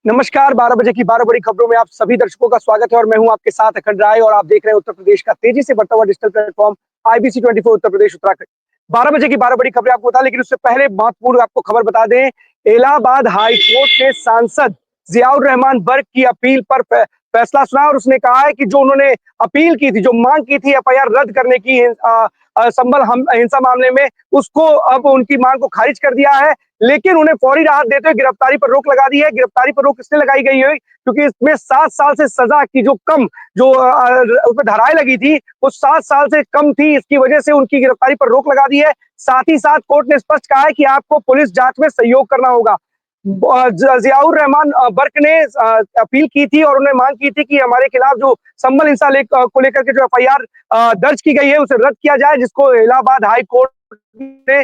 नमस्कार, 12 बजे की 12 बड़ी खबरों में आप सभी दर्शकों का स्वागत है और मैं हूं आपके साथ अखंड राय और आप देख रहे हैं उत्तर प्रदेश का तेजी से बढ़ता हुआ digital platform IBC 24 Uttar Pradesh Uttarakhand. 12 बजे की 12 बड़ी खबरें आपको बता, लेकिन उससे पहले महत्वपूर्ण आपको खबर बता दें। इलाहाबाद हाई कोर्ट ने सांसद जियाउर रहमान बर्क की अपील पर फैसला सुना और उसने कहा है कि जो उन्होंने अपील की थी, जो मांग की थी एफआईआर रद्द करने की संभल हिंसा मामले में, उसको अब उनकी मांग को खारिज कर दिया है। लेकिन उन्हें फौरी राहत देते हुए गिरफ्तारी पर रोक लगा दी है। गिरफ्तारी पर रोक इसलिए लगाई गई है क्योंकि इसमें 7 साल से सजा की जो कम जो उसमें धाराएं लगी थी वो 7 साल से कम थी। इसकी वजह से उनकी गिरफ्तारी पर रोक लगा दी है। साथ ही साथ कोर्ट ने स्पष्ट कहा है कि आपको पुलिस जांच में सहयोग करना होगा। जियाउर रहमान बर्क ने अपील की थी और उन्होंने मांग की थी कि हमारे खिलाफ जो संभल हिंसा को लेकर के जो एफआईआर दर्ज की गई है उसे रद्द किया जाए, जिसको इलाहाबाद हाई कोर्ट ने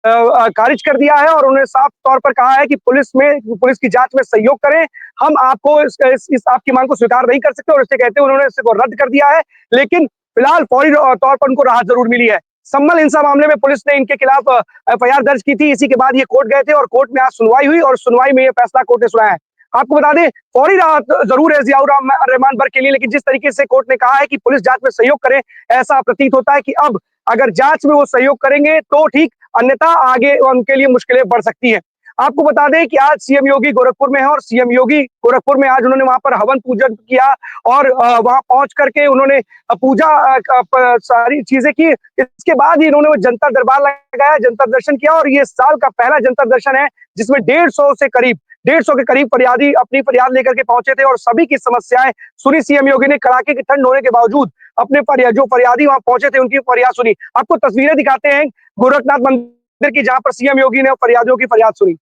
खारिज कर दिया है और उन्होंने साफ तौर पर कहा है कि पुलिस की जांच में सहयोग करें। हम आपको इस आपकी मांग को स्वीकार नहीं कर सकते और इससे कहते हुए उन्होंने इसको रद्द कर दिया है। लेकिन फिलहाल फौरी तौर पर उनको राहत जरूर मिली है। संभल हिंसा मामले में पुलिस ने इनके खिलाफ एफआईआर दर्ज की थी। इसी के बाद ये कोर्ट गए थे और कोर्ट में आज सुनवाई हुई और सुनवाई में ये फैसला कोर्ट ने सुनाया है। आपको बता दें, फौरी राहत जरूर है जियाउर रहमान बर्क के लिए, लेकिन जिस तरीके से कोर्ट ने कहा है कि पुलिस जांच में सहयोग करे, ऐसा प्रतीत होता है कि अब अगर जांच में वो सहयोग करेंगे तो ठीक, अन्यथा आगे उनके लिए मुश्किलें बढ़ सकती हैं। आपको बता दें कि आज सीएम योगी गोरखपुर में है और सीएम योगी गोरखपुर में आज उन्होंने वहां पर हवन पूजन किया और वहां पहुंच करके उन्होंने सारी चीजें की। इसके बाद ही उन्होंने वो जनता दरबार लगाया, जनता दर्शन किया और ये साल का पहला जनता दर्शन है जिसमें 150 के करीब फरियादी अपनी फरियाद लेकर के पहुंचे थे और सभी की समस्याएं सुनी। सीएम योगी ने कड़ाके की ठंड होने के बावजूद अपने जो फरियादी वहां पहुंचे थे उनकी फरियाद सुनी। आपको तस्वीरें दिखाते हैं गोरखनाथ मंदिर की, जहां पर सीएम योगी ने फरियादियों की फरियाद सुनी।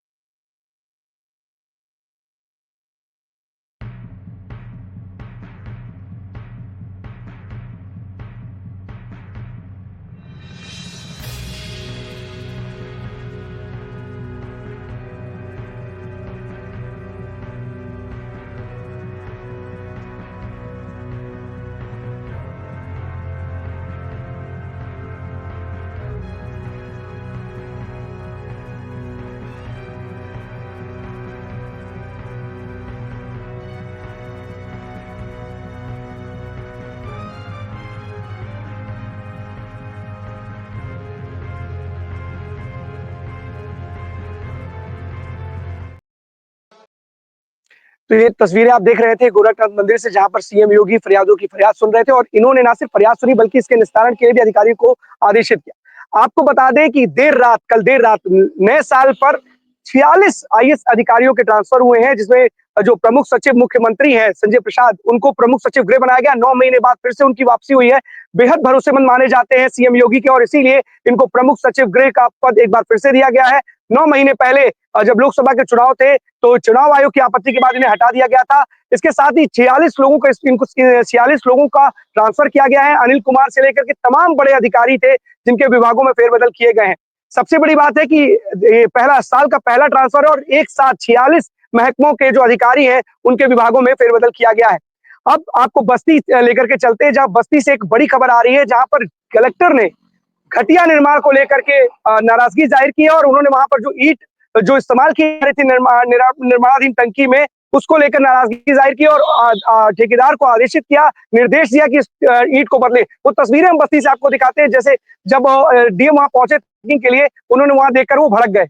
तो ये तस्वीरें आप देख रहे थे गोरखनाथ मंदिर से, जहां पर सीएम योगी फरियादों की फरियाद सुन रहे थे और इन्होंने ना सिर्फ फरियाद सुनी बल्कि इसके निस्तारण के लिए भी अधिकारियों को आदेशित किया। आपको बता दें कि कल देर रात नए साल पर 46 आईएएस अधिकारियों के ट्रांसफर हुए हैं, जिसमें जो प्रमुख सचिव मुख्यमंत्री हैं संजय प्रसाद, उनको प्रमुख सचिव गृह बनाया गया। 9 महीने बाद फिर से उनकी वापसी हुई है। बेहद भरोसेमंद माने जाते हैं सीएम योगी के और इसीलिए इनको प्रमुख सचिव गृह का पद एक बार फिर से दिया गया है। 9 महीने पहले जब लोकसभा के चुनाव थे तो चुनाव आयोग की आपत्ति के बाद इन्हें हटा दिया गया था। इसके साथ ही 46 लोगों का ट्रांसफर किया गया है। अनिल कुमार से लेकर के तमाम बड़े अधिकारी थे जिनके विभागों में फेरबदल किए गए हैं। सबसे बड़ी बात है कि ये साल का पहला ट्रांसफर है और एक साथ 46 महकमों के जो अधिकारी हैं उनके विभागों में फेरबदल किया गया है। अब आपको बस्ती लेकर के चलते हैं, जहां बस्ती से एक बड़ी खबर आ रही है, जहां पर कलेक्टर ने घटिया निर्माण को लेकर के नाराजगी जाहिर की है और उन्होंने वहां पर जो ईंट जो इस्तेमाल की जा रही थी निर्माणाधीन टंकी में, उसको लेकर नाराजगी जाहिर की और ठेकेदार को आदेशित किया, निर्देश दिया कि इस ईंट को बदले। वो तस्वीरें हम बस्ती से आपको दिखाते हैं, जैसे जब डीएम वहां पहुंचे के लिए, उन्होंने वहां देखकर वो भड़क गए।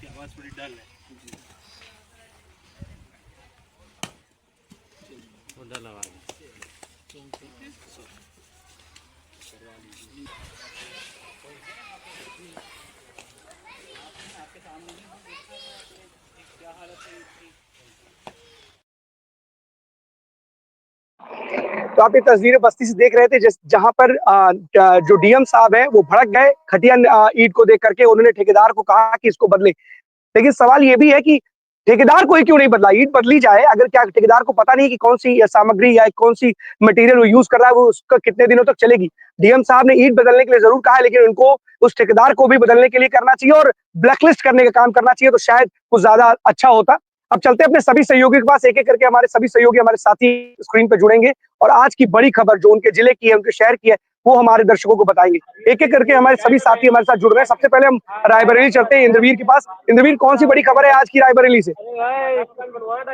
आवाज थोड़ी डल है, डल आवाज। तो आप ये तस्वीरें बस्ती से देख रहे थे, जहां पर जो डीएम साहब हैं वो भड़क गए घटिया ईंट को देख करके। उन्होंने ठेकेदार को कहा कि इसको बदले। लेकिन सवाल ये भी है कि ठेकेदार कोई क्यों नहीं बदला, ईंट बदली जाए। अगर क्या ठेकेदार को पता नहीं कि कौन सी सामग्री या कौन सी मटेरियल वो यूज कर रहा है, वो उसका कितने दिनों तक चलेगी। डीएम साहब ने ईंट बदलने के लिए जरूर कहा है, लेकिन उनको उस ठेकेदार को भी बदलने के लिए करना चाहिए और ब्लैकलिस्ट करने का काम करना चाहिए, तो शायद कुछ ज्यादा अच्छा होता। अब चलते हैं अपने सभी सहयोगियों के पास, एक एक करके हमारे सभी सहयोगी, हमारे साथी स्क्रीन पर जुड़ेंगे और आज की बड़ी खबर जो उनके जिले की है, उनके शहर की है, वो हमारे दर्शकों को बताएंगे। एक एक करके हमारे सभी साथी हमारे साथ जुड़ रहे हैं। सबसे पहले हम रायबरेली चलते हैं इंद्रवीर के पास। इंद्रवीर, कौन सी बड़ी खबर है आज की रायबरेली से?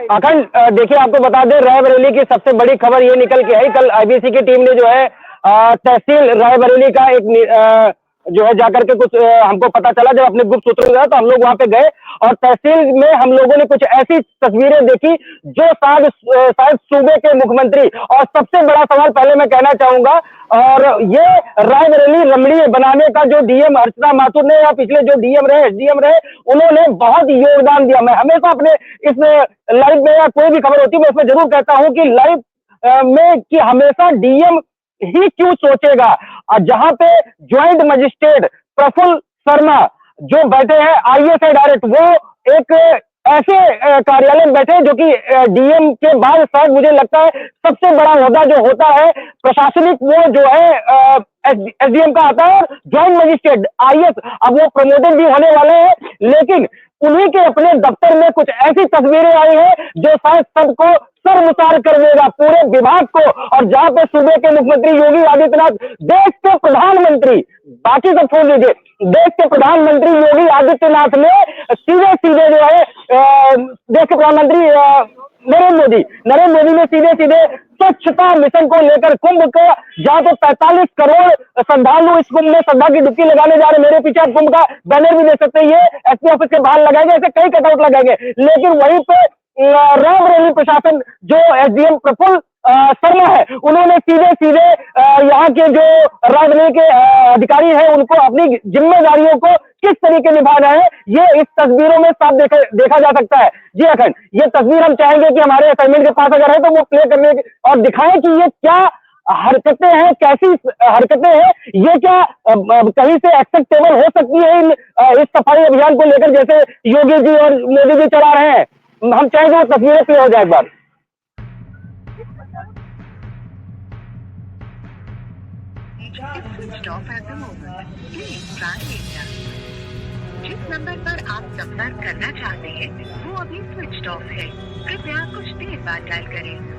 अखंड, देखिए आपको बता दें, रायबरेली की सबसे बड़ी खबर ये निकल के आई। कल आईबीसी की टीम ने जो है तहसील रायबरेली का एक जो है जाकर के कुछ हमको पता चला, जब अपने गुप्त सूत्रों में गया तो हम लोग वहां पे गए और तहसील में हम लोगों ने कुछ ऐसी तस्वीरें देखी जो शायद सूबे के मुख्यमंत्री, और सबसे बड़ा सवाल पहले मैं कहना चाहूंगा, और ये रायबरेली रमणीय बनाने का जो डीएम अर्चना माथुर ने या पिछले जो डीएम रहे, एसडीएम रहे, उन्होंने बहुत योगदान दिया। मैं हमेशा अपने इस लाइव में या कोई भी खबर होती है मैं उसमें जरूर कहता हूं कि लाइव में कि हमेशा डीएम ही क्यों सोचेगा। जहां पे ज्वाइंट मजिस्ट्रेट प्रफुल्ल शर्मा जो बैठे हैं आईएएस डायरेक्ट, वो एक ऐसे कार्यालय में बैठे जो कि डीएम के बाद शायद मुझे लगता है सबसे बड़ा ओहदा जो होता है प्रशासनिक, वो जो है एसडीएम का आता है, और ज्वाइंट मजिस्ट्रेट आईएएस अब वो प्रमोटेड भी होने वाले हैं। लेकिन उन्हीं के अपने दफ्तर में कुछ ऐसी तस्वीरें आई है जो शायद सबको शर्मसार कर देगा, पूरे विभाग को। और जहां पे सूबे के मुख्यमंत्री योगी आदित्यनाथ, देश के प्रधानमंत्री, बाकी सब छोड़ दीजिए, देश के प्रधानमंत्री योगी आदित्यनाथ ने सीधे सीधे जो है देश के प्रधानमंत्री नरेंद्र मोदी ने सीधे सीधे स्वच्छता मिशन को लेकर कुंभ को, जहां पे 45 करोड़ श्रद्धालु इस कुंभ में श्रद्धा की डुबकी लगाने जा रहे हैं। मेरे पीछे आप कुंभ का बैनर भी देख सकते हैं, ये एसपी ऑफिस के बाहर लगाएंगे, ऐसे कई कटआउट लगाएंगे। लेकिन वहीं पे रायबरेली प्रशासन जो एसडीएम प्रफुल्ल शर्मा है, उन्होंने सीधे सीधे यहाँ के जो रायबरेली के अधिकारी हैं उनको अपनी जिम्मेदारियों को किस तरीके निभाना है, ये इस तस्वीरों में साफ देखा जा सकता है। जी अखंड, ये तस्वीर हम चाहेंगे कि हमारे असाइनमेंट के पास अगर है तो वो प्ले करने और दिखाएं कि ये क्या हरकतें हैं, कैसी हरकतें हैं, ये क्या कहीं से एक्सेप्टेबल हो सकती है इस सफाई अभियान को लेकर, जैसे योगी जी और मोदी जी चला रहे हैं। हम चाहेंगे वो तस्वीरें प्ले हो जाए एक बार। जिस नंबर पर आप संपर्क करना चाहते हैं वो अभी स्विच ऑफ है, कृपया कुछ देर बाद डायल करें।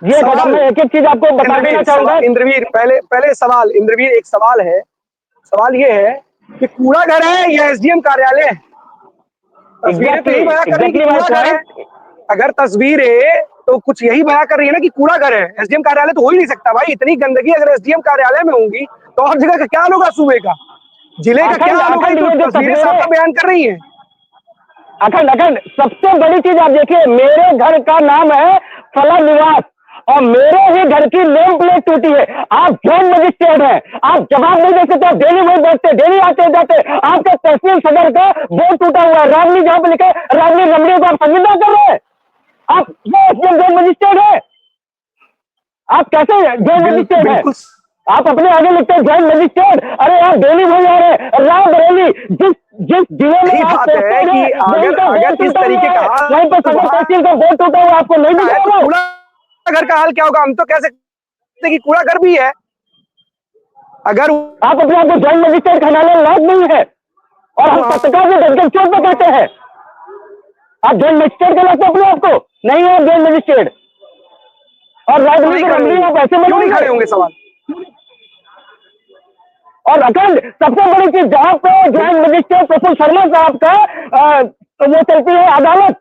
ये मैं एक एक चीज आपको बता देना चाहूंगा। इंद्रवीर, पहले सवाल, इंद्रवीर एक सवाल है, सवाल ये है कि कूड़ा घर है या एसडीएम कार्यालय है? तस्वीरें तो यही बयां कर रही है कि कूड़ा घर है। अगर तस्वीरें तो कुछ यही बयां कर रही है ना कि कूड़ा घर है, एसडीएम कार्यालय तो हो ही नहीं सकता भाई। इतनी गंदगी अगर एसडीएम कार्यालय में होंगी तो और जगह का क्या होगा, सूबे का, जिले का क्या होगा? तो तस्वीरें साफ बयान कर रही है। अखंड सबसे बड़ी चीज आप देखिए, मेरे घर का नाम है फला निवास और मेरे ही घर की नेम प्लेट टूटी है। आप ज्वाइंट मजिस्ट्रेट हैं, आप जवाब नहीं दे सकते, डेली वही बैठते, डेली आते जाते। आपके तहसील सदर का बोर्ड टूटा हुआ है, रावनी जहां पे लिखा है रावनी रमणीय को आप संविदा कर रहे हैं। आप ये ज्वाइंट मजिस्ट्रेट है, आप कैसे ज्वाइंट मजिस्ट्रेट है? आप अपने आगे लिखते हैं ज्वाइंट मजिस्ट्रेट, अरे आप डेली वही आ रहे हैं। रायबरेली जिस जिले में आप अगर इस तरीके का वहीं पर सदर तहसील का बोर्ड टूटा हुआ, आपको नहीं दिखेगा? घर का हाल क्या होगा? हम तो कैसे कि कूड़ा घर भी है। अगर आप अपने आप को जॉइंट मजिस्ट्रेट कहलाने लायक नहीं है और हम पत्रकार से डटकर क्यों पे कहते हैं? आप जॉइंट मजिस्ट्रेट कहलाते अपने आप को? नहीं है जॉइंट मजिस्ट्रेट। और राजनीतिक रमणी आप ऐसे क्यों नहीं खड़े बनाएंगे? होंगे सवाल? और अखंड सबसे बड़ी चीज, जहां पे जॉइंट मजिस्ट्रेट प्रफुल्ल शर्मा साहब का वो चलती है अदालत,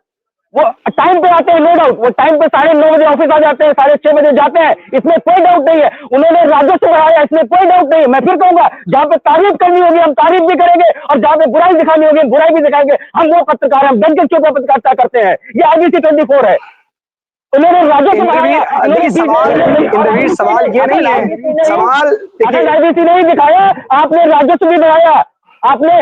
वो टाइम पे आते हैं, नो डाउट, वो टाइम पे 9:30 बजे ऑफिस आ जाते हैं, 6:30 बजे जाते हैं, इसमें कोई डाउट नहीं है। उन्होंने राजस्व बढ़ाया, इसमें कोई डाउट नहीं है। मैं फिर कहूंगा, जहां पे तारीफ करनी होगी हम तारीफ भी करेंगे और जहां पे बुराई दिखानी होगी बुराई भी दिखाएंगे। हम वो पत्रकार, हम डट के क्यों पत्रकारिता करते हैं? ये IBC 24 है। उन्होंने राजस्व बढ़ाया, इंद्रवीर सवाल ये नहीं है, सवाल IBC नहीं दिखाया, आपने राजस्व भी बढ़ाया, आपने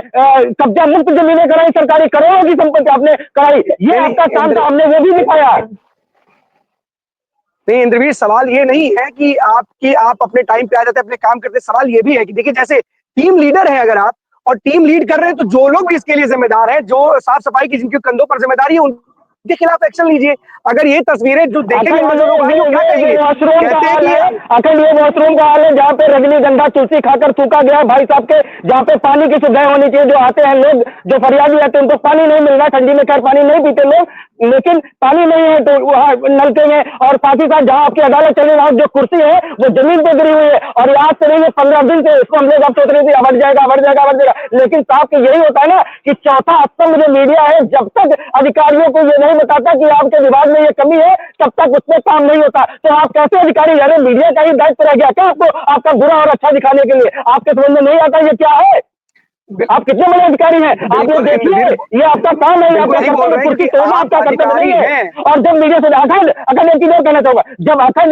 कब्जा मुक्त जमीनें कराई, सरकारी करोड़ों की संपत्ति आपने कराई, ये आपका काम था, हमने वो भी दिखाया। नहीं इंद्रवीर, सवाल ये नहीं है कि आप अपने टाइम पे आ जाते, अपने काम करते। सवाल ये भी है कि देखिए, जैसे टीम लीडर है अगर आप, और टीम लीड कर रहे हैं, तो जो लोग भी इसके लिए जिम्मेदार हैं, जो साफ सफाई की जिनके कंधों पर जिम्मेदारी है, उनके खिलाफ एक्शन लीजिए। अगर ये तस्वीरें जो देखेंगे अखंड ये वॉशरूम का हाल है जहाँ पे रजनीगंधा तुलसी खाकर थूका गया है भाई साहब के, जहाँ पे पानी की सुविधा होनी चाहिए। जो आते हैं लोग, जो फरियादी आते हैं, उनको पानी नहीं मिल रहा, ठंडी में खैर पानी नहीं पीते लोग, लेकिन पानी नहीं है तो वहाँ नलके में। और साथ ही साथ जहाँ आपकी अदालत चल रही है, जो कुर्सी है वो जमीन पे गिरी हुई है, और याद से नहीं 15 दिन से इसको हम लोग अब सोच रहे थे बढ़ जाएगा, लेकिन साहब के यही होता है ना कि चौथा स्तंभ जो मीडिया है, जब तक अधिकारियों को ये नहीं बताता कि आपके विभाग में ये कमी है, तब तक उसमें काम नहीं होता। तो आप कैसे अधिकारी, यानी मीडिया का ही दायित्व रह गया क्या आपको आपका बुरा और अच्छा दिखाने के लिए? आपके समझ में नहीं आता ये क्या है? आप कितने बड़े अधिकारी हैं? आपने देखिए, ये आपका काम है, आपका कुर्सी तोड़ना आपका कर्तव्य नहीं है। और जब मीडिया से अखंड एक चीज कहना चाहूंगा,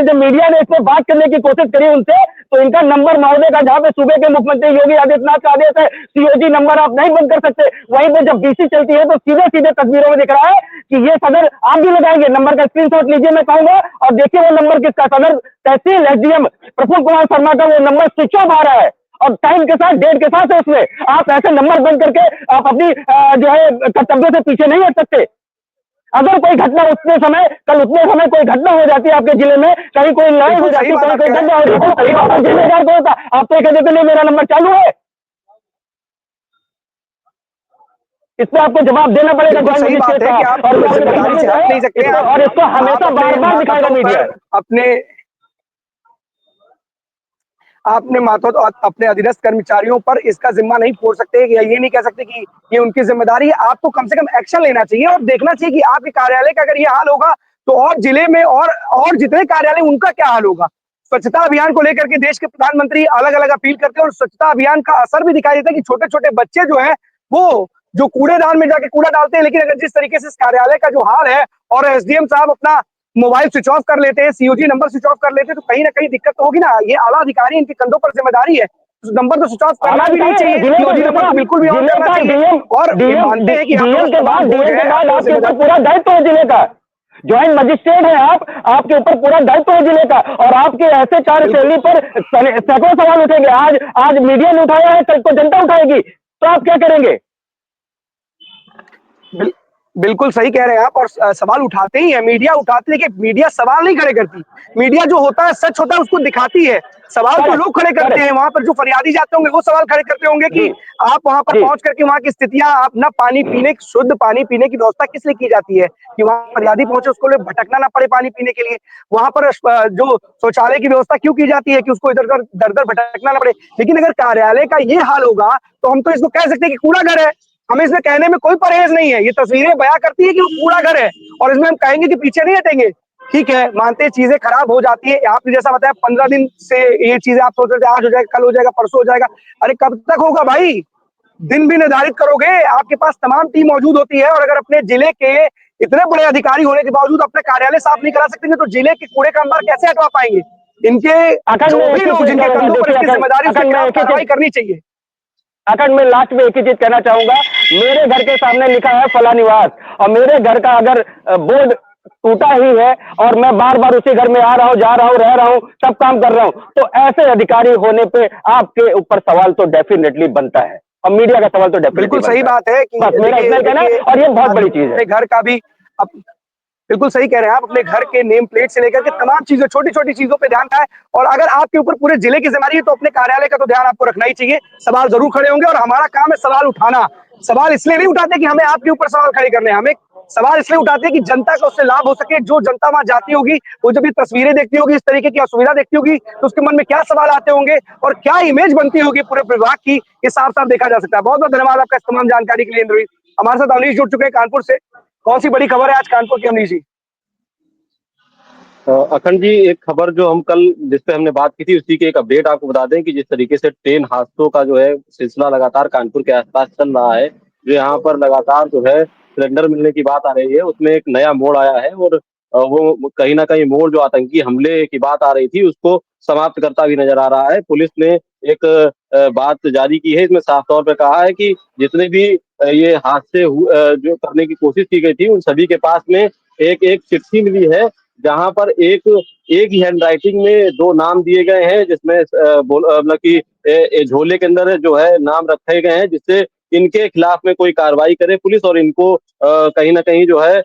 जब मीडिया ने इसमें बात करने की कोशिश करी उनसे, तो इनका नंबर महोदय का, जहाँ पे सूबे के मुख्यमंत्री योगी आदित्यनाथ का आदेश है, COG नंबर आप नहीं बंद कर सकते, वहीं पे जब BC चलती है तो सीधे तस्वीरों में दिख रहा है कि ये सदर, आप भी लगाएंगे, नंबर का स्क्रीनशॉट लीजिए, मैं कहूंगा, और देखिए वो नंबर किसका, सदर तहसील SDM प्रफुल्ल कुमार शर्मा का वो नंबर स्विच ऑफ आ रहा है, और टाइम के साथ, डेट के साथ है उसमें। आप ऐसे नंबर बंद करके आप अपनी जो है कर्तव्यों से पीछे नहीं हट सकते। अगर कोई घटना उतने समय कोई घटना हो जाती है आपके जिले में, कहीं कोई लड़ाई हो जाती है, कहीं कोई दंगा हो जाता है, जिम्मेदार कौन होता? आप तो कहते थे नहीं मेरा नंबर चालू है। इसमें आपको जवाब देना पड़ेगा। सही बात है कि आप जिम्मेदारी से हट नहीं सकते, और इसको हमेशा बार दिखाएगा मीडिया। आपने माथों तो अपने अधीनस्थ कर्मचारियों पर इसका जिम्मा नहीं फोड़ सकते, या ये नहीं कह सकते कि ये उनकी जिम्मेदारी है। आपको कम से कम एक्शन लेना चाहिए और देखना चाहिए कि आपके कार्यालय का अगर ये हाल होगा तो और जिले में और जितने कार्यालय उनका क्या हाल होगा। स्वच्छता अभियान को लेकर के देश के प्रधानमंत्री अलग अलग अपील करते हैं और स्वच्छता अभियान का असर भी दिखाई देता है कि छोटे छोटे बच्चे जो है वो जो कूड़ेदान में जाके कूड़ा डालते हैं, लेकिन अगर जिस तरीके से इस कार्यालय का जो हाल है और SDM साहब अपना मोबाइल स्विच ऑफ कर लेते हैं, COG नंबर स्विच ऑफ कर लेते हैं, तो कहीं ना कहीं दिक्कत तो होगी ना। ये आला अधिकारी, इनके कंधों पर जिम्मेदारी है, नंबर तो स्विच ऑफ करना भी नहीं चाहिए, COG नंबर तो बिल्कुल भी ऑन करना चाहिए। और मानते हैं कि DM के बाद आपके ऊपर पूरा दायित्व है जिले का, ज्वाइंट मजिस्ट्रेट है आप, आपके ऊपर पूरा दायित्व है जिले का, और आपके ऐसे कार्यशैली पर सैकड़ों सवाल उठेंगे। आज मीडिया ने उठाया है, कल को जनता उठाएगी, तो आप क्या करेंगे? बिल्कुल सही कह रहे हैं आप, और सवाल उठाते ही है, मीडिया उठाती है कि मीडिया सवाल नहीं खड़े करती, मीडिया जो होता है सच होता है उसको दिखाती है। सवाल तो लोग खड़े करते हैं, वहां पर जो फरियादी जाते होंगे वो सवाल खड़े करते होंगे कि आप वहां पर पहुंच करके वहां की स्थितियां, आप ना पानी पीने, शुद्ध पानी पीने की व्यवस्था किस लिए की जाती है कि वहां फरियादी पहुंचे, उसको भटकना ना पड़े पानी पीने के लिए। वहां पर जो शौचालय की व्यवस्था क्यों की जाती है कि उसको इधर उधर दर दर भटकना ना पड़े। लेकिन अगर कार्यालय का ये हाल होगा तो हम तो इसको कह सकते हैं कि कूड़ा घर है, हमें इसमें कहने में कोई परहेज नहीं है। ये तस्वीरें बयां करती है कि वो कूड़ा घर है और इसमें हम कहेंगे कि पीछे नहीं हटेंगे। ठीक है, मानते चीजें खराब हो जाती है, आपने जैसा बताया 15 दिन से ये चीजें आप सोच रहे थे आज हो जाएगा, कल हो जाएगा, परसों हो जाएगा। अरे कब तक होगा भाई? दिन भी निर्धारित करोगे, आपके पास तमाम टीम मौजूद होती है, और अगर अपने जिले के इतने बड़े अधिकारी होने के बावजूद अपने कार्यालय साफ नहीं करा सकते तो जिले के कूड़े का अंबार कैसे हटवा पाएंगे? इनके जो भी लोग जिनके कंधों पर इसकी जिम्मेदारी, उसके खिलाफ कार्रवाई करनी चाहिए। अखंड में लास्ट में एक ही चीज कहना चाहूंगा, मेरे घर के सामने लिखा है फला निवास, और मेरे घर का अगर बोर्ड टूटा ही है और मैं बार बार उसी घर में आ रहा हूँ, जा रहा हूँ, रह रहा हूँ, सब काम कर रहा हूँ, तो ऐसे अधिकारी होने पे आपके ऊपर सवाल तो डेफिनेटली बनता है, और मीडिया का सवाल तो डेफिनेटली बिल्कुल सही बात है कि मेरा इतना कहना है, और ये बहुत बड़ी चीज है। घर का भी बिल्कुल सही कह रहे हैं आप। अपने घर के नेम प्लेट से लेकर के तमाम चीजों, छोटी छोटी चीजों पे ध्यान है। और अगर आपके ऊपर पूरे जिले की जिम्मेदारी है तो अपने कार्यालय का तो ध्यान आपको रखना ही चाहिए। सवाल जरूर खड़े होंगे और हमारा काम है सवाल उठाना। सवाल इसलिए नहीं उठाते कि हमें आपके ऊपर सवाल खड़े करने हैं, हमें सवाल इसलिए उठाते हैं कि जनता को उससे लाभ हो सके। जो जनता वहां जाती होगी, वो जब ये तस्वीरें देखती होगी, इस तरीके की असुविधा देखती होगी, तो उसके मन में क्या सवाल आते होंगे और क्या इमेज बनती होगी पूरे विभाग की, ये साफ साफ देखा जा सकता है। बहुत बहुत धन्यवाद आपका इस तमाम जानकारी के लिए इंद्रजीत। हमारे साथ अवनीश जुड़ चुके हैं कानपुर से। कौन सी बड़ी खबर है आज कानपुर की अवनीश जी? अखंड जी, एक खबर जो हम कल जिस पे हमने बात की थी उसी की एक अपडेट आपको बता दें कि जिस तरीके से ट्रेन हादसों का जो है सिलसिला लगातार कानपुर के आसपास चल रहा है, जो यहाँ पर लगातार जो है सिलेंडर मिलने की बात आ रही है, उसमें एक नया मोड़ आया है और वो कहीं ना कहीं मोड़ जो आतंकी हमले की बात आ रही थी उसको समाप्त करता भी नजर आ रहा है। पुलिस ने एक बात जारी की है, इसमें साफ तौर पर कहा है कि जितने भी ये हादसे जो करने की कोशिश की गई थी उन सभी के पास में एक एक चिट्ठी मिली है, जहां पर एक ही हैंड राइटिंग में दो नाम दिए गए हैं, जिसमें मतलब कि झोले के अंदर जो है नाम रखे गए हैं, जिससे इनके खिलाफ में कोई कार्रवाई करे पुलिस और इनको कहीं ना कहीं जो है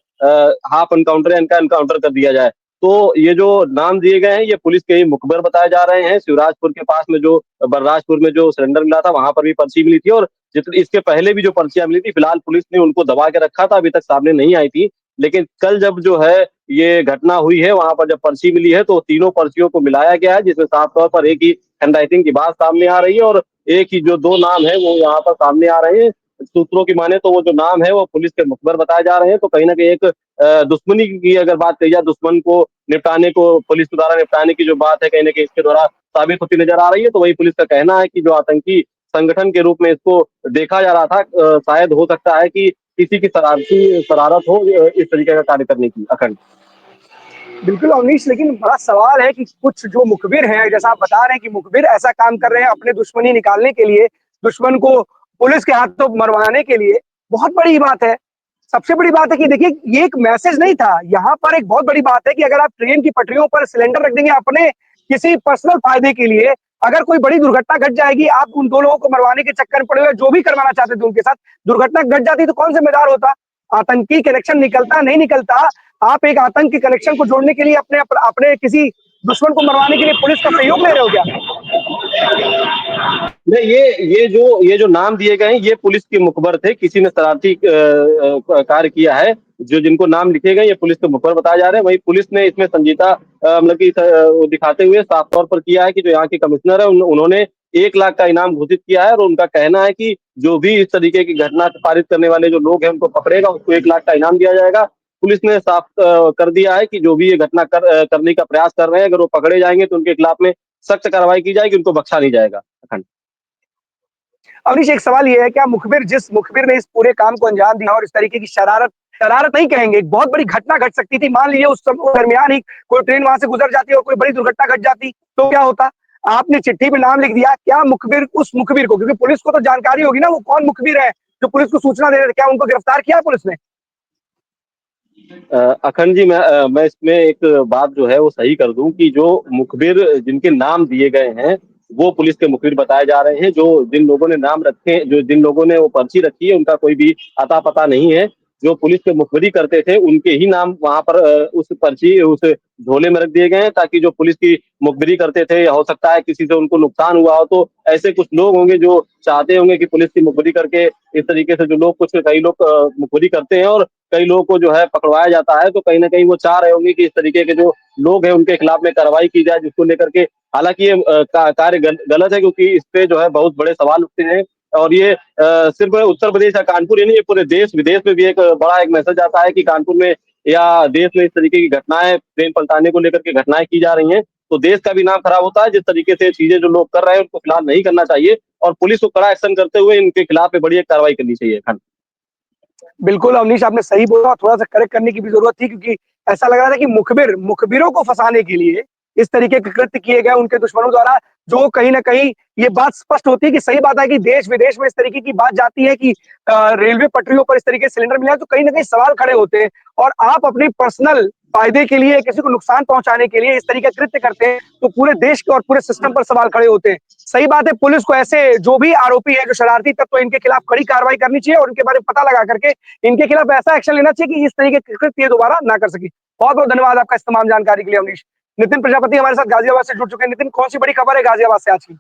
हाफ एनकाउंटर या इनका एनकाउंटर कर दिया जाए। तो ये जो नाम दिए गए हैं ये पुलिस के ही मुखबिर बताए जा रहे हैं। शिवराजपुर के पास में जो बलराजपुर में जो सिलेंडर मिला था वहां पर भी पर्ची मिली थी और इसके पहले भी जो पर्चियां मिली थी फिलहाल पुलिस ने उनको दबा के रखा था, अभी तक सामने नहीं आई थी। लेकिन कल जब जो है ये घटना हुई है वहां पर जब पर्ची मिली है तो तीनों पर्चियों को मिलाया गया है, जिसमें साफ तौर पर एक ही हैंडराइटिंग की बात सामने आ रही है और एक ही जो दो नाम है वो यहाँ पर सामने आ रहे हैं। सूत्रों की माने तो वो जो नाम है वो पुलिस के मुखबिर बताए जा रहे हैं। तो कहीं ना कहीं एक दुश्मनी की अगर बात कही जाए, दुश्मन को निपटाने को पुलिस द्वारा निपटाने की जो बात है कहीं ना कहीं इसके द्वारा साबित होती नजर आ रही है। तो वही पुलिस का कहना है कि जो आतंकी संगठन के रूप में इसको देखा जा रहा था, शायद हो सकता है कि किसी की शरारत हो इस तरीके का कार्य करने की। अखंड बिल्कुल अवनीश, लेकिन बड़ा सवाल है कि कुछ जो मुखबिर हैं, जैसा आप बता रहे हैं कि मुखबिर ऐसा काम कर रहे हैं अपने दुश्मनी निकालने के लिए, दुश्मन को पुलिस के हाथों मरवाने के लिए। बहुत बड़ी बात है। सबसे बड़ी बात है कि देखिए ये एक मैसेज नहीं था। यहाँ पर एक बहुत बड़ी बात है कि अगर आप ट्रेन की पटरियों पर सिलेंडर रख देंगे अपने किसी पर्सनल फायदे के लिए, अगर कोई बड़ी दुर्घटना घट जाएगी, आप उन दो लोगों को मरवाने के चक्कर में पड़े हुए जो भी करवाना चाहते थे उनके साथ दुर्घटना घट जाती तो कौन जिम्मेदार होता? आतंकी कनेक्शन निकलता नहीं निकलता, आप एक आतंक के कनेक्शन को जोड़ने के लिए अपने किसी दुश्मन को मरवाने के लिए पुलिस का सहयोग ले रहे हो क्या? नहीं, ये जो नाम दिए गए हैं ये पुलिस के मुखबर थे, किसी ने शरारती कार्य किया है। जो जिनको नाम लिखे गए ये पुलिस के मुखबर बताए जा रहे हैं। वही पुलिस ने इसमें संजीदा मतलब कि दिखाते हुए साफ तौर पर किया है कि जो यहाँ के कमिश्नर है उन्होंने 1 लाख का इनाम घोषित किया है और उनका कहना है कि जो भी इस तरीके की घटना पारित करने वाले जो लोग हैं उनको पकड़ेगा उसको 1 लाख का इनाम दिया जाएगा। पुलिस ने साफ कर दिया है कि जो भी ये घटना करने का प्रयास कर रहे हैं अगर वो पकड़े जाएंगे तो उनके खिलाफ में सख्त कार्रवाई की जाएगी, उनको बख्शा नहीं जाएगा। अखंड अवनीश, एक सवाल ये है, क्या जिस मुखबिर ने इस पूरे काम को अंजाम दिया और इस तरीके की शरारत नहीं कहेंगे, एक बहुत बड़ी घटना घट सकती थी, मान लीजिए उस दरमियान ही कोई ट्रेन वहां से गुजर जाती और कोई बड़ी दुर्घटना घट जाती तो क्या होता? आपने चिट्ठी में नाम लिख दिया, क्या उस मुखबिर को, क्योंकि पुलिस को तो जानकारी होगी ना वो कौन मुखबिर है जो पुलिस को सूचना दे रहे थे, क्या उनको गिरफ्तार किया पुलिस ने? अखंड जी, मैं इसमें एक बात जो है वो सही कर दूं कि जो मुखबिर जिनके नाम दिए गए हैं वो पुलिस के मुखबिर बताए जा रहे हैं। जो जिन लोगों ने नाम रखे, जो जिन लोगों ने वो पर्ची रखी है उनका कोई भी अता पता नहीं है। जो पुलिस के मुखबिरी करते थे उनके ही नाम वहां पर उस झोले में रख दिए गए हैं, ताकि जो पुलिस की मुखबिरी करते थे या हो सकता है किसी से उनको नुकसान हुआ हो तो ऐसे कुछ लोग होंगे जो चाहते होंगे कि पुलिस की मुखबिरी करके इस तरीके से जो लोग कई लोग मुखबिरी करते हैं और कई लोगों को जो है पकड़वाया जाता है, तो कहीं ना कहीं वो चाह रहे होंगे कि इस तरीके के जो लोग हैं उनके खिलाफ में कार्रवाई की जाए, जिसको लेकर के हालांकि ये कार्य गलत है, क्योंकि इस पे जो है बहुत बड़े सवाल उठते हैं। और ये सिर्फ उत्तर प्रदेश या कानपुर ही नहीं, ये पूरे देश विदेश में भी एक बड़ा एक मैसेज आता है कि कानपुर में या देश में इस तरीके की घटनाएं, ट्रेन पलटाने को लेकर के घटनाएं की जा रही हैं, तो देश का भी नाम खराब होता है। जिस तरीके से चीजें जो लोग कर रहे हैं उनको फिलहाल नहीं करना चाहिए और पुलिस को कड़ा एक्शन करते हुए इनके खिलाफ में बड़ी एक कार्रवाई करनी चाहिए। बिल्कुल अवनीश, आपने सही बोला, थोड़ा सा करेक्ट करने की भी जरूरत थी, क्योंकि ऐसा लग रहा था कि मुखबिरों को फंसाने के लिए इस तरीके के कृत्य किए गए उनके दुश्मनों द्वारा, जो कहीं ना कहीं ये बात स्पष्ट होती है कि सही बात है कि देश विदेश में इस तरीके की बात जाती है कि रेलवे पटरियों पर इस तरीके से सिलेंडर मिला है तो कहीं ना कहीं सवाल खड़े होते हैं। और आप अपनी पर्सनल फायदे के लिए, किसी को नुकसान पहुंचाने के लिए इस तरीके का कृत्य करते हैं तो पूरे देश के और पूरे सिस्टम पर सवाल खड़े होते हैं। सही बात है, पुलिस को ऐसे जो भी आरोपी है, जो शरारती तत्व, इनके खिलाफ कड़ी कार्रवाई करनी चाहिए और इनके बारे में पता लगा करके इनके खिलाफ ऐसा एक्शन लेना चाहिए कि इस तरीके के कृत्य दोबारा ना कर सके। बहुत बहुत धन्यवाद आपका इस तमाम जानकारी के लिए अवनीश। नितिन प्रजापति हमारे साथ गाजियाबाद से जुड़ चुके हैं। नितिन, कौन सी बड़ी खबर है गाजियाबाद से आज की?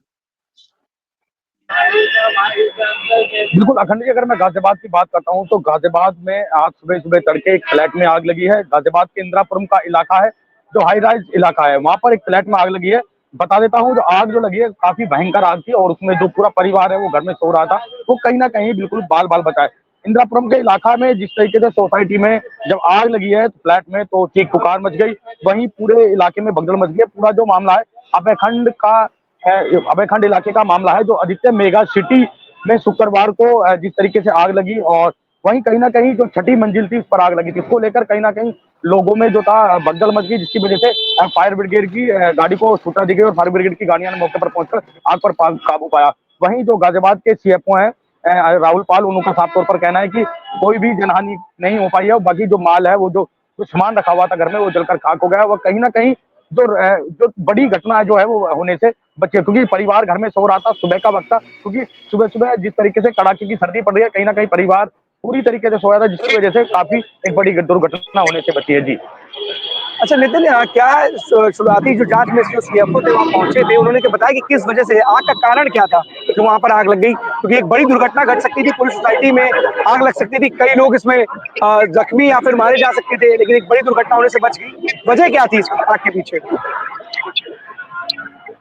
बिल्कुल अखंड जी, अगर मैं गाजियाबाद की बात करता हूं तो गाजियाबाद में आज सुबह सुबह तड़के एक फ्लैट में आग लगी है। गाजियाबाद के इंदिरापुरम का इलाका है, जो हाई राइज इलाका है, वहां पर एक फ्लैट में आग लगी है। बता देता हूं, जो आग जो लगी है काफी भयंकर आग थी और उसमें जो पूरा परिवार है वो घर में सो रहा था, वो कहीं ना कहीं बिल्कुल बाल बाल बचा है। इंदिरापुरम के इलाका में जिस तरीके से सोसाइटी में जब आग लगी है तो फ्लैट में, तो चीख पुकार मच गई, वहीं पूरे इलाके में भगदड़ मच गई। पूरा जो मामला है अभयखंड का है, अभयखंड इलाके का मामला है, जो आदित्य मेगा सिटी में शुक्रवार को जिस तरीके से आग लगी और वहीं कहीं ना कहीं जो छठी मंजिल थी उस पर आग लगी थी, इसको लेकर कहीं ना कहीं लोगों में जो था भगदड़ मच गई, जिसकी वजह से फायर ब्रिगेड की गाड़ी को सूचना दी गई और फायर ब्रिगेड की गाड़ियों ने मौके पर पहुंचकर आग पर काबू पाया। वहीं जो गाजियाबाद के सीएफओ हैं राहुल पाल, उनका साफ तौर पर कहना है कि कोई भी जनहानि नहीं हो पाई है। बाकी जो माल है, वो जो सामान रखा हुआ था घर में, वो जलकर खाक हो गया। वो कहीं ना कहीं जो बड़ी घटना जो है वो होने से बचे, क्योंकि परिवार घर में सो रहा था, सुबह का वक्त था, क्योंकि सुबह सुबह जिस तरीके से कड़ाके की सर्दी पड़ रही है, कहीं ना कहीं परिवार पूरी तरीके से सोया था, जिसकी वजह से काफी एक बड़ी दुर्घटना होने से बची है। जी अच्छा नितिन, क्या शुरुआती जो जांच में जो सीएफओ थे वहां पहुंचे थे, उन्होंने क्या बताया कि किस वजह से आग का कारण क्या था जो वहां पर आग लग गई? क्योंकि एक बड़ी दुर्घटना घट सकती थी, पूरी सोसाइटी में आग लग सकती थी, कई लोग इसमें जख्मी या फिर मारे जा सकते थे, लेकिन एक बड़ी दुर्घटना होने से बच गई। वजह क्या थी इस आग के पीछे?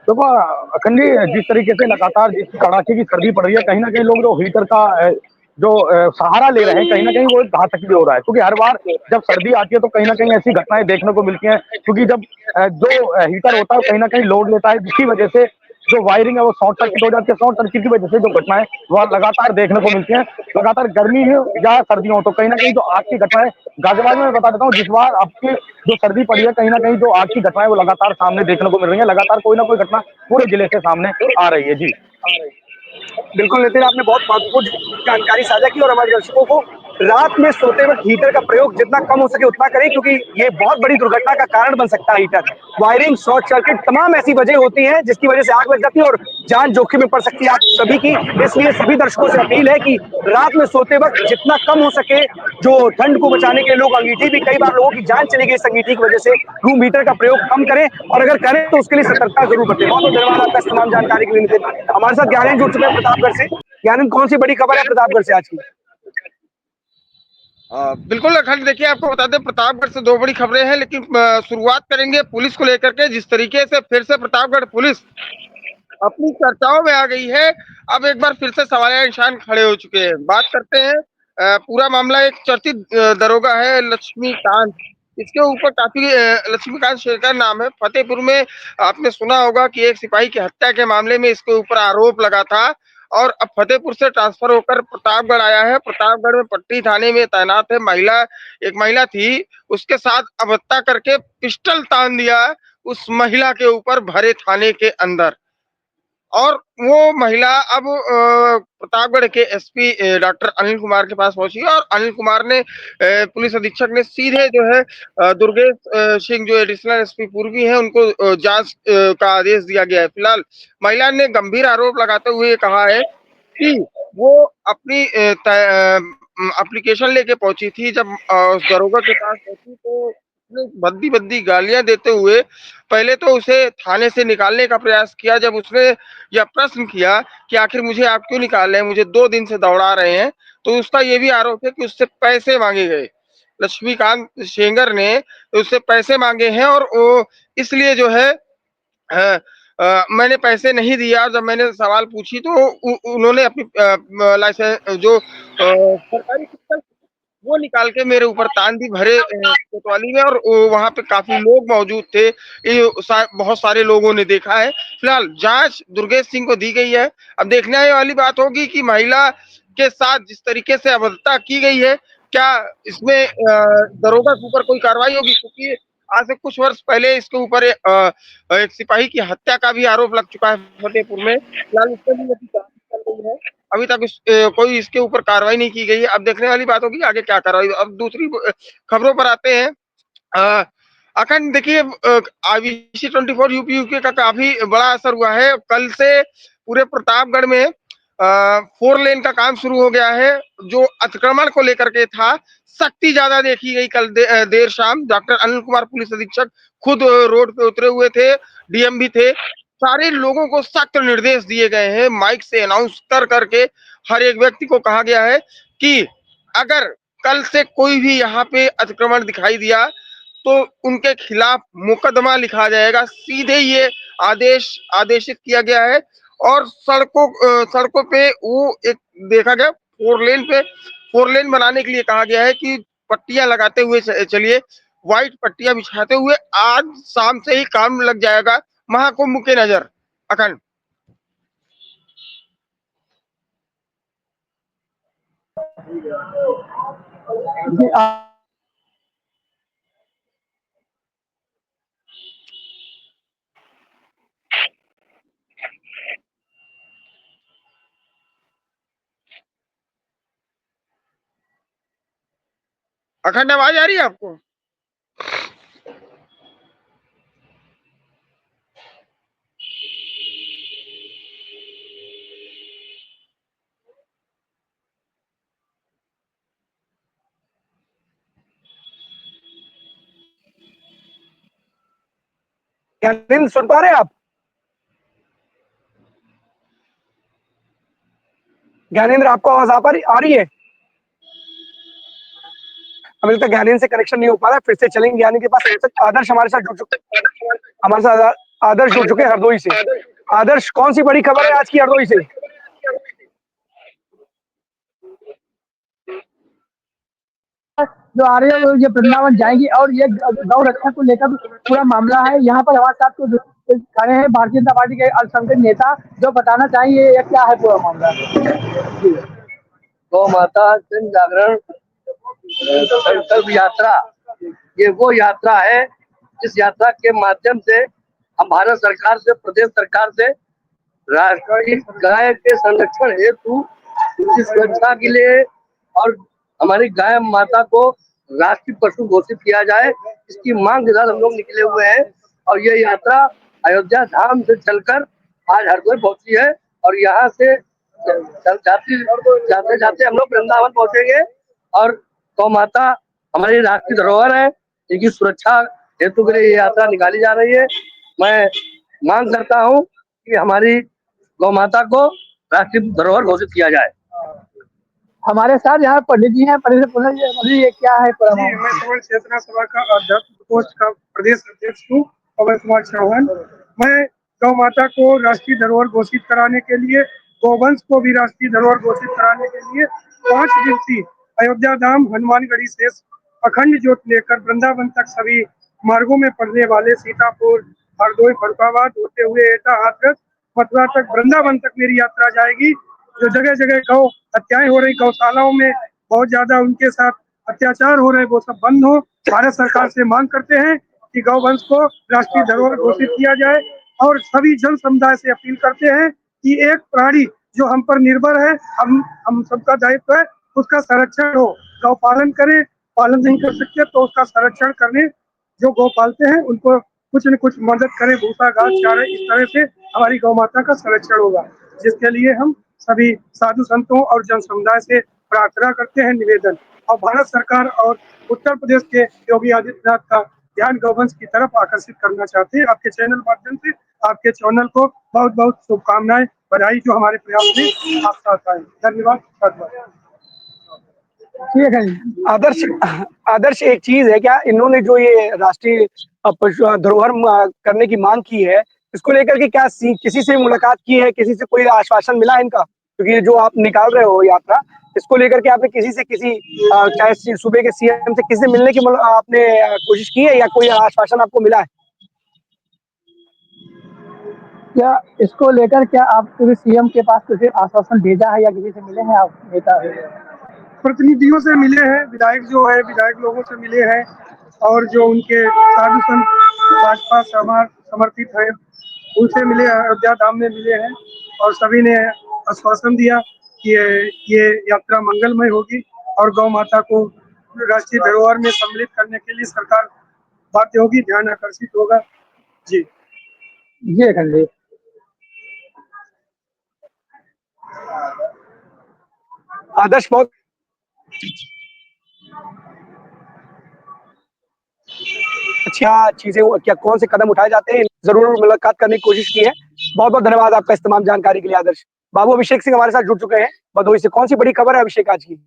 देखो अखंड जी, जिस तरीके से लगातार जिस कड़ाके की सर्दी पड़ रही है, कहीं ना कहीं लोग जो हीटर का जो सहारा ले रहे हैं, कहीं ना कहीं वो एक घातक भी हो रहा है, क्योंकि हर बार जब सर्दी आती है तो कहीं ना कहीं ऐसी घटनाएं देखने को मिलती हैं, क्योंकि जब जो हीटर होता है कहीं ना कहीं लोड लेता है, जिसकी वजह से जो वायरिंग है वो शॉर्ट सर्किट हो जाती है। शॉर्ट सर्किट की वजह से जो घटनाएं वह लगातार देखने को मिलती हैं, लगातार गर्मी हो या सर्दी हो, तो कहीं ना कहीं जो आग की घटनाएं गाजियाबाद में, मैं बता देता हूँ, जिस बार आपकी जो सर्दी पड़ी है, कहीं ना कहीं जो आग की घटनाएं वो लगातार सामने देखने को मिल रही है। लगातार कोई ना कोई घटना पूरे जिले से सामने आ रही है। जी बिल्कुल नितिन, आपने बहुत महत्वपूर्ण जानकारी साझा की और हमारे दर्शकों को रात में सोते वक्त हीटर का प्रयोग जितना कम हो सके उतना करें, क्योंकि ये बहुत बड़ी दुर्घटना का कारण बन सकता है। हीटर, वायरिंग, शॉर्ट सर्किट, तमाम ऐसी वजह होती हैं जिसकी वजह से आग लग जाती है और जान जोखिम में पड़ सकती है आप सभी की। इसलिए सभी दर्शकों से अपील है कि रात में सोते वक्त जितना कम हो सके, जो ठंड को बचाने के लिए लोग अंगीठी भी, कई बार लोगों की जान चली गई इस अंगीठी की वजह से, रूम हीटर का प्रयोग कम करें और अगर करें तो उसके लिए सतर्कता जरूर बरतें। बहुत बहुत धन्यवाद आपका इस तमाम जानकारी के लिए नितिन। हमारे साथ ज्ञानेंद्र जुड़ चुके हैं प्रतापगढ़ से। ज्ञानेंद्र, कौन सी बड़ी खबर है प्रतापगढ़ से आज की? बिल्कुल अखंड, देखिए आपको बता दें प्रतापगढ़ से दो बड़ी खबरें हैं, लेकिन शुरुआत करेंगे पुलिस को लेकर के। जिस तरीके से फिर से प्रतापगढ़ पुलिस अपनी चर्चाओं में आ गई है, अब एक बार फिर से सवालिया निशान खड़े हो चुके हैं। बात करते हैं पूरा मामला एक चर्चित दरोगा है लक्ष्मीकांत, इसके ऊपर काफी लक्ष्मीकांत शेखर नाम है, फतेहपुर में आपने सुना होगा कि एक सिपाही की हत्या के मामले में इसके ऊपर आरोप लगा था और अब फतेहपुर से ट्रांसफर होकर प्रतापगढ़ आया है। प्रतापगढ़ में पट्टी थाने में तैनात है। एक महिला थी, उसके साथ अभद्रता करके पिस्टल तान दिया उस महिला के ऊपर भरे थाने के अंदर। और वो महिला अब प्रतापगढ़ के एसपी डॉक्टर अनिल कुमार के पास पहुंची और अनिल कुमार ने पुलिस अधीक्षक ने सीधे जो है दुर्गेश सिंह जो एडिशनल एसपी पूर्वी हैं उनको जांच का आदेश दिया गया है। फिलहाल महिला ने गंभीर आरोप लगाते हुए कहा है कि वो अपनी एप्लीकेशन लेके पहुंची थी, जब उस दरोगा के पास पहुंची तो भद्दी भद्दी गालियां देते हुए पहले तो उसे थाने से निकालने का प्रयास किया। जब उसने यह प्रश्न किया कि आखिर मुझे आप क्यों निकाल रहे हैं, मुझे 2 दिन से दौड़ा रहे हैं, तो उसका यह भी आरोप है कि उससे पैसे मांगे गए। लक्ष्मीकांत शेंगर ने उससे पैसे मांगे हैं और वो इसलिए जो है मैंने पैसे नहीं दिया। जब मैंने सवाल पूछी तो उन्होंने अपनी लाइसेंस जो सरकारी पिस्तौल वो निकाल के मेरे ऊपर तान दी भरे कोतवाली में, और वहां पे काफी लोग मौजूद थे। बहुत सारे लोगों ने देखा है। फिलहाल जांच दुर्गेश सिंह को दी गई है। अब देखने वाली बात होगी कि महिला के साथ जिस तरीके से अभद्रता की गई है, क्या इसमें दरोगा के ऊपर कोई कार्रवाई होगी, क्योंकि आज से कुछ वर्ष पहले इसके ऊपर एक सिपाही की हत्या का भी आरोप लग चुका है फतेहपुर में। फिलहाल इसके लिए जांच चल रही है, अभी तक कोई इसके ऊपर कार्रवाई नहीं की गई है। अब देखने वाली बात होगी आगे क्या कार्रवाई। अब दूसरी खबरों पर आते हैं। अखंड देखिए IBC 24 यूपी का काफी बड़ा असर हुआ है। कल से पूरे प्रतापगढ़ में 4 लेन का काम शुरू हो गया है। जो अतिक्रमण को लेकर के था, सख्ती ज्यादा देखी गई कल देर शाम। डॉक्टर अनिल कुमार पुलिस अधीक्षक खुद रोड पे उतरे हुए थे, डीएम भी थे। सारे लोगों को सख्त निर्देश दिए गए हैं, माइक से अनाउंस कर करके हर एक व्यक्ति को कहा गया है कि अगर कल से कोई भी यहाँ पे अतिक्रमण दिखाई दिया तो उनके खिलाफ मुकदमा लिखा जाएगा। सीधे ये आदेशित किया गया है। और सड़कों पे वो एक देखा गया 4 लेन बनाने के लिए कहा गया है कि पट्टियां लगाते हुए चलिए, व्हाइट पट्टियां बिछाते हुए आज शाम से ही काम लग जाएगा महाकुंभ के नजर। अखंड जी, अखंड आवाज आ रही है आपको? ज्ञानेंद्र सुन पा रहे हैं आप? ज्ञानेंद्र, आपको आवाज आ रही है? अभी तक ज्ञानेंद्र से कनेक्शन नहीं हो पा रहा है। फिर से चलेंगे ज्ञानी के पास। आदर्श हमारे साथ जुड़ चुके हमारे साथ आदर्श जुड़ चुके हैं हरदोई से। आदर्श, कौन सी बड़ी खबर है आज की हरदोई से? जो आ रही है ये वृंदावन जाएंगी और ये गौ रक्षा को लेकर पूरा मामला है। यहाँ पर हमारे साथ तो खड़े हैं भारतीय जनता पार्टी के अल्पसंख्यक नेता, जो बताना चाहिए ये क्या है पूरा मामला। गौ माता जन जागरण संकल्प यात्रा, ये वो यात्रा है जिस यात्रा के माध्यम से हम भारत सरकार से, प्रदेश सरकार से राष्ट्रीय गाय के संरक्षण हेतु उसकी सुरक्षा के लिए और हमारी गाय माता को राष्ट्रीय पशु घोषित किया जाए, इसकी मांग के साथ हम लोग निकले हुए हैं। और ये यात्रा अयोध्या धाम से चलकर आज हरदोई पहुंची है और यहाँ से जाते जाते हम लोग वृंदावन पहुंचेंगे। और गौ माता हमारी राष्ट्रीय धरोहर है, इनकी सुरक्षा हेतु के लिए ये यात्रा निकाली जा रही है। मैं मांग करता हूँ कि हमारी गौ माता को राष्ट्रीय धरोहर घोषित किया जाए। हमारे साथ यहाँ पंडित जी हैं। पंडित जी, ये क्या है पूरा जी, मैं समर चेतना सभा का अध्यक्ष पोस्ट का प्रदेश अध्यक्ष हूँ, पवन कुमार चौहान। मैं गौ माता को राष्ट्रीय धरोहर घोषित कराने के लिए, गौवंश को भी राष्ट्रीय धरोहर घोषित कराने के लिए 5 दिवसीय अयोध्या धाम हनुमानगढ़ी से अखंड ज्योत लेकर वृंदावन तक सभी मार्गों में पड़ने वाले सीतापुर, हरदोई, फरुखाबाद होते हुए एटा, हाथरस, मथुरा तक, वृंदावन तक मेरी यात्रा जाएगी। जो जगह जगह गौ हत्याएं हो रही, गौशालाओं में बहुत ज्यादा उनके साथ अत्याचार हो रहे, वो सब बंद हो। भारत सरकार से मांग करते हैं कि गौवंश को राष्ट्रीय धरोहर घोषित किया जाए और सभी जन समुदाय से अपील करते हैं कि एक प्राणी जो हम पर निर्भर है, हम सबका दायित्व है, उसका संरक्षण हो। गौ पालन करें, पालन नहीं कर सकते तो उसका संरक्षण करने जो गौ पालते हैं उनको कुछ न कुछ मदद करें, भूसा, घास, चारे, इस तरह से हमारी गौ माता का संरक्षण होगा, जिसके लिए हम सभी साधु संतों और जन समुदाय से प्रार्थना करते हैं, निवेदन। और भारत सरकार और उत्तर प्रदेश के योगी आदित्यनाथ का ध्यान गौवंश की तरफ आकर्षित करना चाहते हैं। आपके चैनल माध्यम से आपके चैनल को बहुत बहुत शुभकामनाएं, बधाई जो हमारे प्रयास में आप साथ आए। धन्यवाद। ठीक है आदर्श, आदर्श एक चीज है, क्या इन्होंने जो ये राष्ट्रीय धरोहर करने की मांग की है, इसको लेकर के क्या किसी से मुलाकात की है, किसी से कोई आश्वासन मिला है इनका? क्योंकि जो आप निकाल रहे हो यात्रा, इसको लेकर के आपने किसी से चाहे सूबे के सीएम से किसी से मिलने की आपने कोशिश की है या कोई आश्वासन आपको मिला है? क्या इसको लेकर क्या आप कभी सीएम के पास किसी आश्वासन भेजा है या किसी से मिले हैं आप नेता? प्रतिनिधियों से मिले हैं, विधायक जो है विधायक लोगों से मिले हैं और जो उनके साधु संत भाजपा समर्थित है उनसे मिले, अयोध्या धाम में मिले हैं और सभी ने आश्वासन दिया कि ये यात्रा मंगलमय होगी और गौ माता को राष्ट्रीय धरोहर में सम्मिलित करने के लिए सरकार बातें होगी, ध्यान आकर्षित होगा। जी ये अखंड जी। आदर्श बहुत अच्छा चीजें क्या कौन से कदम उठाए जाते हैं जरूर मुलाकात करने की कोशिश की है। बहुत बहुत धन्यवाद आपका इस तमाम जानकारी के लिए आदर्श। बाबू अभिषेक सिंह हमारे साथ जुड़ चुके हैं भदोही से। कौन सी बड़ी खबर है अभिषेक आज की?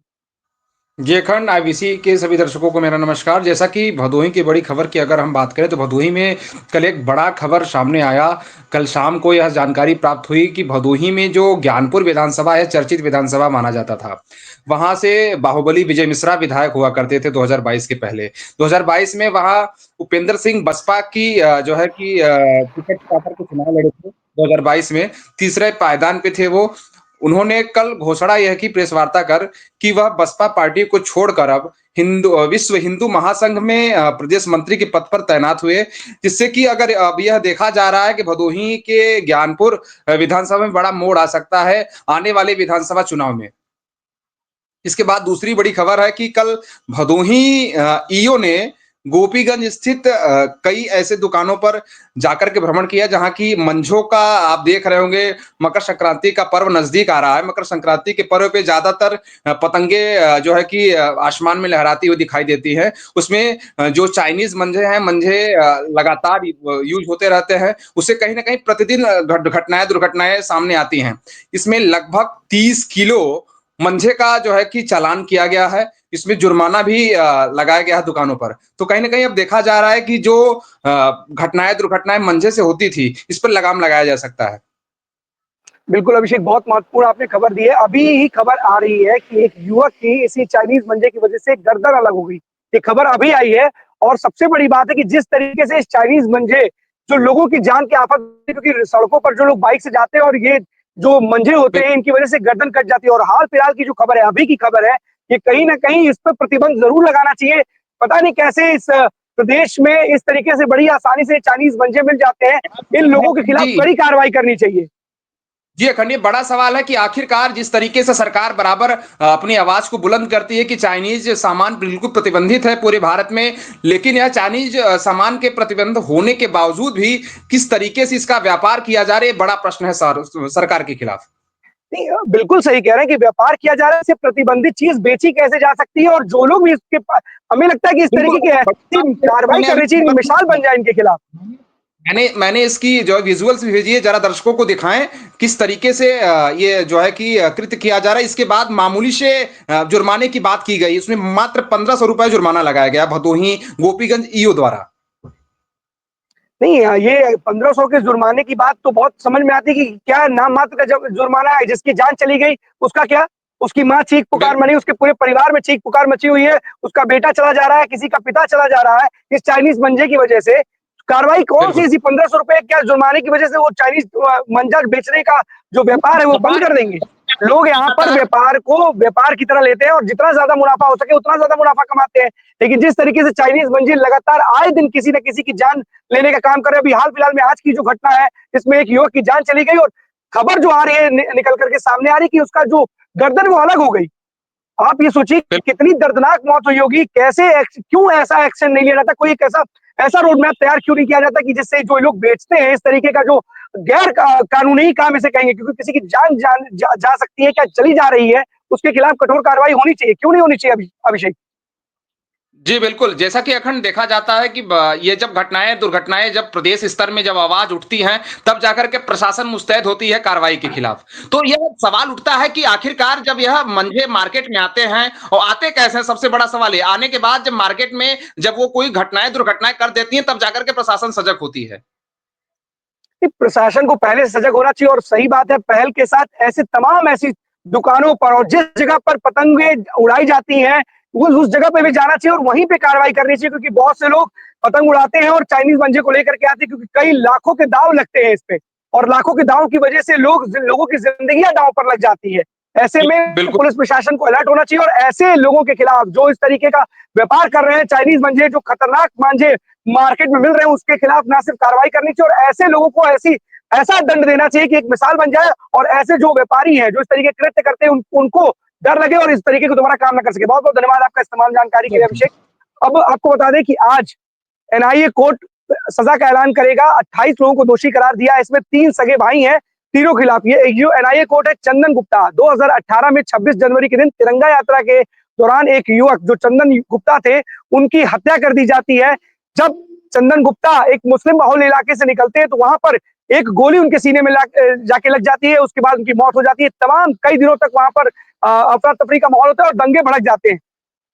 जी अखंड आईबीसी के सभी दर्शकों को मेरा नमस्कार। जैसा कि भदोही की बड़ी खबर की अगर हम बात करें तो भदोही में कल एक बड़ा खबर सामने आया। कल शाम को यह जानकारी प्राप्त हुई कि भदोही में जो ज्ञानपुर विधानसभा है, चर्चित विधानसभा माना जाता था, वहां से बाहुबली विजय मिश्रा विधायक हुआ करते थे 2022 के पहले। 2022 में वहां उपेंद्र सिंह बसपा की जो है कि टिकट पाकर के चुनाव लड़े थे 2022 में। तीसरे पायदान पे थे वो। उन्होंने कल घोषणा यह की प्रेस वार्ता कर कि वह बसपा पार्टी को छोड़कर अब विश्व हिंदू महासंघ में प्रदेश मंत्री के पद पर तैनात हुए। जिससे कि अगर अब यह देखा जा रहा है कि भदोही के ज्ञानपुर विधानसभा में बड़ा मोड़ आ सकता है आने वाले विधानसभा चुनाव में। इसके बाद दूसरी बड़ी खबर है कि कल भदोही ईओ ने गोपीगंज स्थित कई ऐसे दुकानों पर जाकर के भ्रमण किया जहां की मंझों का आप देख रहे होंगे। मकर संक्रांति का पर्व नजदीक आ रहा है। मकर संक्रांति के पर्व पे ज्यादातर पतंगे जो है कि आसमान में लहराती हुई दिखाई देती है। उसमें जो चाइनीज मंझे हैं, मंझे लगातार यूज होते रहते हैं। उससे कहीं ना कहीं प्रतिदिन घटनाएं दुर्घटनाएं सामने आती हैं। इसमें लगभग 30 किलो मंझे का जो है कि चालान किया गया है। इसमें जुर्माना भी लगाया गया है दुकानों पर। तो कहीं ना कहीं अब देखा जा रहा है कि जो घटनाएं दुर्घटनाएं मंझे से होती थी, इस पर लगाम लगाया जा सकता है। बिल्कुल अभिषेक, बहुत महत्वपूर्ण आपने खबर दी है। अभी ही खबर आ रही है कि एक युवक की इसी चाइनीज मंजे की वजह से गर्दन अलग हो गई। ये खबर अभी आई है और सबसे बड़ी बात है कि जिस तरीके से इस चाइनीज मंजे जो लोगों की जान की आफत, क्योंकि सड़कों पर जो लोग बाइक से जाते हैं और ये जो मंजे होते हैं इनकी वजह से गर्दन कट जाती है। और हाल फिलहाल की जो खबर है, अभी की खबर है, ये कहीं ना कहीं इस पर प्रतिबंध जरूर लगाना चाहिए। पता नहीं कैसे इस प्रदेश में इस तरीके से बड़ी आसानी से चाइनीज मंजे मिल जाते हैं। इन लोगों के खिलाफ जी कड़ी कार्रवाई करनी चाहिए। जी अखंड, ये बड़ा सवाल है कि आखिरकार जिस तरीके से सरकार बराबर अपनी आवाज को बुलंद करती है कि चाइनीज सामान बिल्कुल प्रतिबंधित है पूरे भारत में, लेकिन यह चाइनीज सामान के प्रतिबंध होने के बावजूद भी किस तरीके से इसका व्यापार किया जा रहा है, बड़ा प्रश्न है सरकार के खिलाफ। नहीं, बिल्कुल सही कह रहे हैं कि व्यापार किया जा रहा है, इसे प्रतिबंधित चीज बेची कैसे जा सकती है और जो लोग भी इसके हमें लगता है कि इस तरीके की ऐसी कार्रवाई करनी चाहिए, मिसाल बन जाए इनके खिलाफ। मैंने इसकी जो विजुअल्स भी भेजी है, जरा दर्शकों को दिखाएं किस तरीके से ये जो है कि कृत्य किया जा रहा है। इसके बाद मामूली से जुर्माने की बात की गई, उसमें मात्र 1500 रुपए जुर्माना लगाया गया भदोही गोपीगंज ईओ द्वारा। नहीं, ये 1500 के जुर्माने की बात तो बहुत समझ में आती है कि क्या नाम मात्र का जब जुर्माना है, जिसकी जान चली गई उसका क्या? उसकी माँ चीख पुकार मनी, उसके पूरे परिवार में चीख पुकार मची हुई है, उसका बेटा चला जा रहा है, किसी का पिता चला जा रहा है इस चाइनीज मंजे की वजह से। कार्रवाई कौन सी? इसी 1500 रुपए क्या जुर्माने की वजह से वो चाइनीज मंजा बेचने का जो व्यापार है वो बंद कर देंगे? लोग यहाँ पर व्यापार को व्यापार की तरह लेते हैं और जितना ज्यादा मुनाफा हो सके उतना ज्यादा मुनाफा कमाते हैं। लेकिन जिस तरीके से चाइनीज मंजिल लगातार आए दिन किसी न किसी की जान लेने का काम कर रहे हैं, अभी हाल फिलहाल में आज की जो घटना है इसमें एक युवक की जान चली गई और खबर जो आ रही है निकल करके सामने आ रही कि उसका जो गर्दन वो अलग हो गई। आप ये सोचिए कितनी दर्दनाक मौत हुई होगी। कैसे क्यों ऐसा एक्शन नहीं लिया जाता? कोई एक ऐसा रोड मैप तैयार क्यों नहीं किया जाता कि जिससे जो लोग बेचते हैं इस तरीके का जो गैर कानूनी काम इसे कहेंगे, क्योंकि किसी की जान जा सकती है, क्या चली जा रही है, उसके खिलाफ कठोर कार्रवाई होनी चाहिए। क्यों नहीं होनी चाहिए अभिषेक? जी बिल्कुल, जैसा कि अखंड देखा जाता है कि ये जब घटनाएं दुर्घटनाएं जब प्रदेश स्तर में जब आवाज उठती हैं, तब जाकर के प्रशासन मुस्तैद होती है कार्रवाई के खिलाफ। तो यह सवाल उठता है कि आखिरकार जब यह मंझे मार्केट में आते हैं और आते कैसे हैं, सबसे बड़ा सवाल है। आने के बाद जब मार्केट में जब वो कोई घटनाएं दुर्घटनाएं कर देती हैं, तब जाकर के प्रशासन सजग होती है। प्रशासन को पहले से सजग होना चाहिए और सही बात है, पहल के साथ ऐसे तमाम ऐसी दुकानों पर और जिस जगह पर पतंगे उड़ाई जाती हैं उस जगह पे भी जाना चाहिए और वहीं पे कार्रवाई करनी चाहिए, क्योंकि बहुत से लोग पतंग उड़ाते हैं और चाइनीज मंजे को लेकर के आते हैं, क्योंकि कई लाखों के दाव लगते हैं इस पे और लाखों के दाव की वजह से लोगों की जिंदगियां दांव पर लग जाती है। ऐसे में पुलिस प्रशासन को अलर्ट होना चाहिए और ऐसे लोगों के खिलाफ जो इस तरीके का व्यापार कर रहे हैं, चाइनीज मंजे जो खतरनाक मंजे मार्केट में मिल रहे हैं, उसके खिलाफ ना सिर्फ कार्रवाई करनी चाहिए और ऐसे लोगों को ऐसा दंड देना चाहिए कि एक मिसाल बन जाए और ऐसे जो व्यापारी हैं जो इस तरीके कृत्य करते हैं उनको डर लगे और इस तरीके को दोबारा काम ना कर सके। बहुत बहुत धन्यवाद आपका इस तमाम जानकारी के लिए अभिषेक। अब आपको बता दें कि आज एनआईए कोर्ट सजा का ऐलान करेगा। 28 लोगों को दोषी करार दिया। इसमें 3 सगे भाई हैं, तीनों खिलाफ ये एनआईए कोर्ट है। चंदन गुप्ता 2018 में 26 जनवरी के दिन तिरंगा यात्रा के दौरान एक युवक जो चंदन गुप्ता थे उनकी हत्या कर दी जाती है। जब चंदन गुप्ता एक मुस्लिम बहुल इलाके से निकलते हैं तो वहां पर एक गोली उनके सीने में जाके लग जाती है। उसके बाद उनकी मौत हो जाती है। तमाम कई दिनों तक वहां पर अफरा तफरी का माहौल होता है और दंगे भड़क जाते हैं।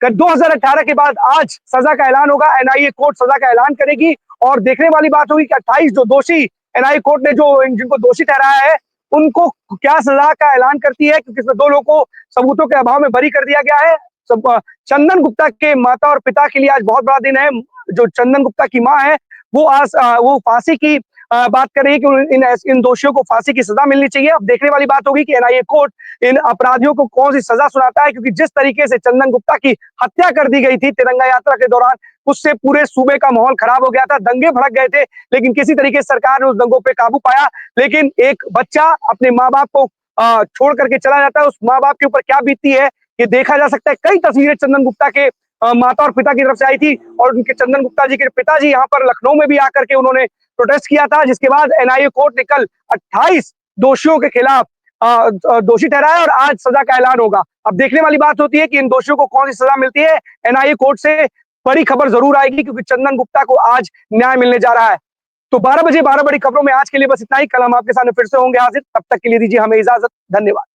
2018 के बाद आज सजा का ऐलान होगा। एनआईए कोर्ट सजा का ऐलान करेगी और देखने वाली बात होगी कि 28 जो दोषी एनआईए कोर्ट ने जिनको दोषी ठहराया है उनको क्या सजा का ऐलान करती है, क्योंकि इसमें 2 लोगों को सबूतों के अभाव में बरी कर दिया गया है। चंदन गुप्ता के माता और पिता के लिए आज बहुत बड़ा दिन है। जो चंदन गुप्ता की मां है वो आज वो फांसी की बात कर रही है कि इन दोषियों को फांसी की सजा मिलनी चाहिए। अब देखने वाली बात होगी कि एनआईए कोर्ट इन अपराधियों को कौन सी सजा सुनाता है, क्योंकि जिस तरीके से चंदन गुप्ता की हत्या कर दी गई थी तिरंगा यात्रा के दौरान, उससे पूरे सूबे का माहौल खराब हो गया था, दंगे भड़क गए थे। लेकिन किसी तरीके से सरकार ने उस दंगों पे काबू पाया। लेकिन एक बच्चा अपने माँ बाप को छोड़ करके चला जाता है, उस माँ बाप के ऊपर क्या बीतती है ये देखा जा सकता है। कई तस्वीरें चंदन गुप्ता के माता और पिता की तरफ से आई थी और उनके चंदन गुप्ता जी के पिताजी यहाँ पर लखनऊ में भी आकर के उन्होंने प्रोटेस्ट किया था, जिसके बाद एनआईए कोर्ट ने कल 28 दोषियों के खिलाफ दोषी ठहराया और आज सजा का ऐलान होगा। अब देखने वाली बात होती है कि इन दोषियों को कौन सी सजा मिलती है। एनआईए कोर्ट से बड़ी खबर जरूर आएगी, क्योंकि चंदन गुप्ता को आज न्याय मिलने जा रहा है। तो 12 बजे 12 बड़ी खबरों में आज के लिए बस इतना ही। कल हम आपके सामने फिर से होंगे हाजिर। तब तक के लिए दीजिए हमें इजाजत। धन्यवाद।